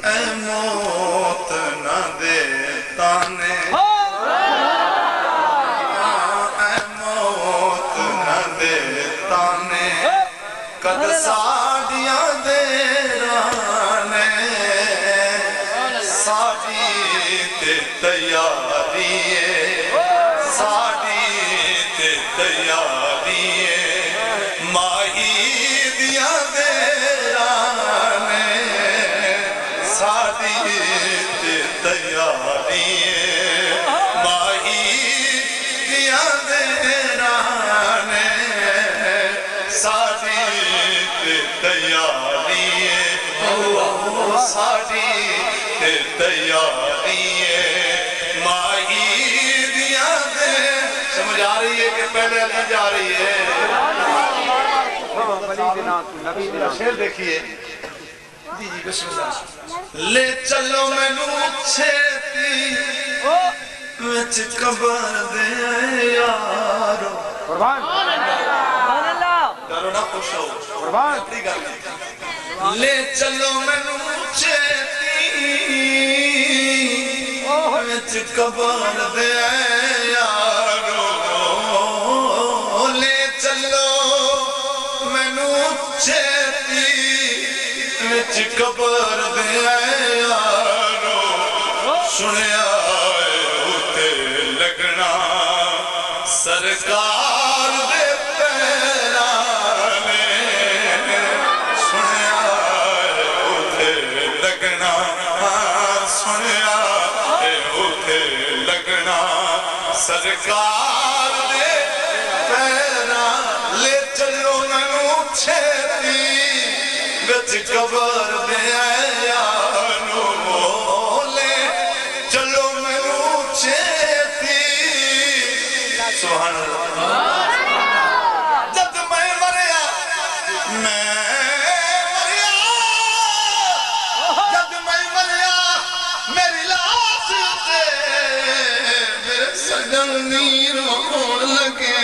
اے موت نہ دے تانے اے موت نہ دے تانے قد ساڑیاں دے رانے ساڑی تے تیاری ساڑی تے تیاری ماہی دیا دے رانے ساڑی تے تیاری ماہی دیا دے رانے ساڑی تے تیاری ساڑی تے تیاری ماہی دیا دے سمجھ آ رہی ہے کہ پہلے علی جا رہی ہے شیر دیکھئے جی جی بسم اللہ لے چلو میں نو چھیتی وچ قبر دے یارو قربان ڈرو نہ خوش ہو قربان اپنی گل لے چلو میں نو چھیتی وچ قبر دے یارو لے چلو میں نو چھیتی وچ قبر دے یارو سنیا اتے لگنا سرکار دے پیرانے سنیا اتے لگنا سنیا اتے لگنا سرکار دے پیرانے لے چلو منو چھیتی وچ قبر دے یارو لے چلو منو چھیتی سبحان اللہ جب میں مریا جب میں مریا میری لاش تے میرے سجن نیر ہون لگے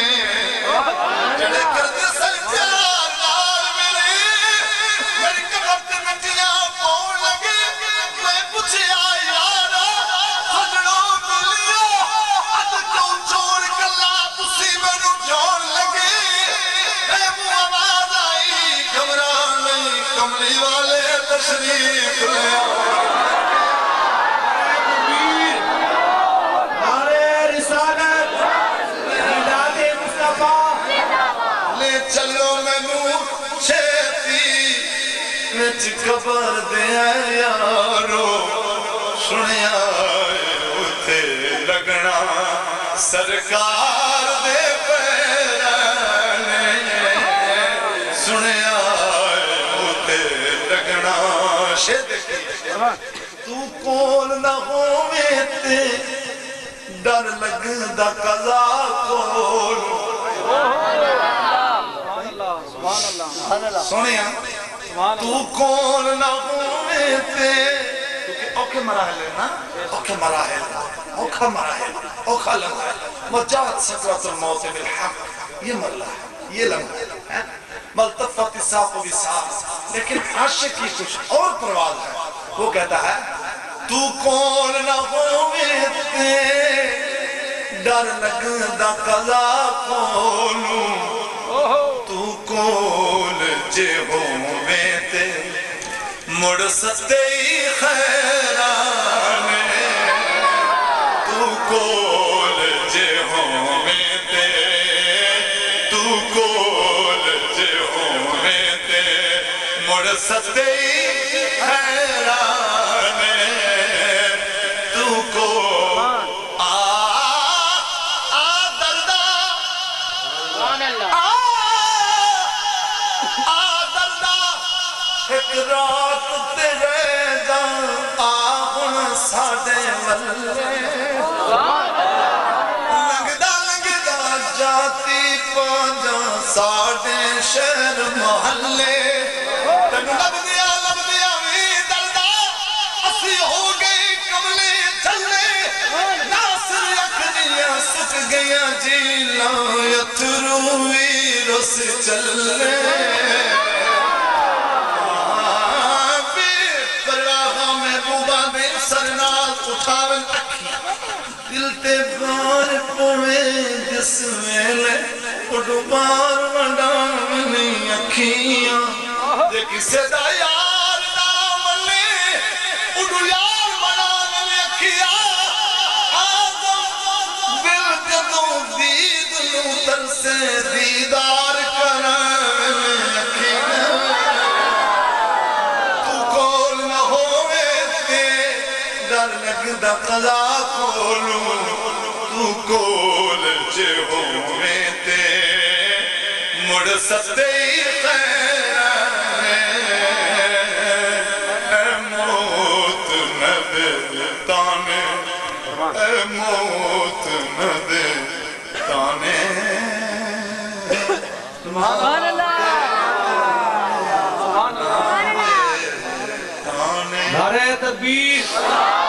جڑے کرتے سجار نال میری قبر تے مٹیاں پون لگے میں پوچھیا یارا سجنوں ملیا اد کیوں چھوڑ کلا تسی مینوں جان لگے اے منہ آواز آئی گھبران نہیں کملی والے تشریف لے نعرہ رسالت میلاد مصطفیٰ لے چلو مینوں چھیتی وچ قبر دے یارو سنیا اتے لگنا سرکار دے پیرانے سنیا اتے لگنا شیر دیکھئے تو کون نہ ہووے تے ڈر لگدا قضا کول سنیا تو کون نہ ہووے تے کیونکہ اوکھے مراحل ہے نا اوکھے مراحل اوکھا مراحل اوکھا لمحہ وجات سکرات الموت بالحق یہ مرلہ ہے یہ لمحہ ہے ملتفت ساق و بساق لیکن عاشق کی کچھ اور پرواز ہے وہ کہتا ہے تو کون نہ ہووے تے ڈر لگدا قضا کولوں تو کون جے ہووے تے مڑ ستے خیرانے تو کون جے ہووے تے تو کون جے ہووے تے مڑ ستے خیرانے تو کون دردہ ایک رات تیرے جان آہن ساڑے ملے لنگدہ جاتی پانجا ساڑے شہر محلے تنو لب دیا وی دردہ اسی ہو گئی کملے چلے ناصر اکھنیاں سک گیا جیلا یتروی رس چلے محبوبہ دے سرناز اٹھاون اکھی دل تے بار پوے جس ویلے اڈو بار وڈاونی اکھیاں جے کسے دا یار نہ ملے اڈو یار وڈاونی اکھیاں آدم دل جدوں دید نو ترسے دیدار کرن اکھیاں تو کول نہ ہوئے تے ڈر لگدا قضا کولوں تو کول چے ہوئے تے مڑ ستے خیر اے موت نہ دے تانے اے موت نہ دے تانے سبحان اللہ تانے نعرہ تکبیر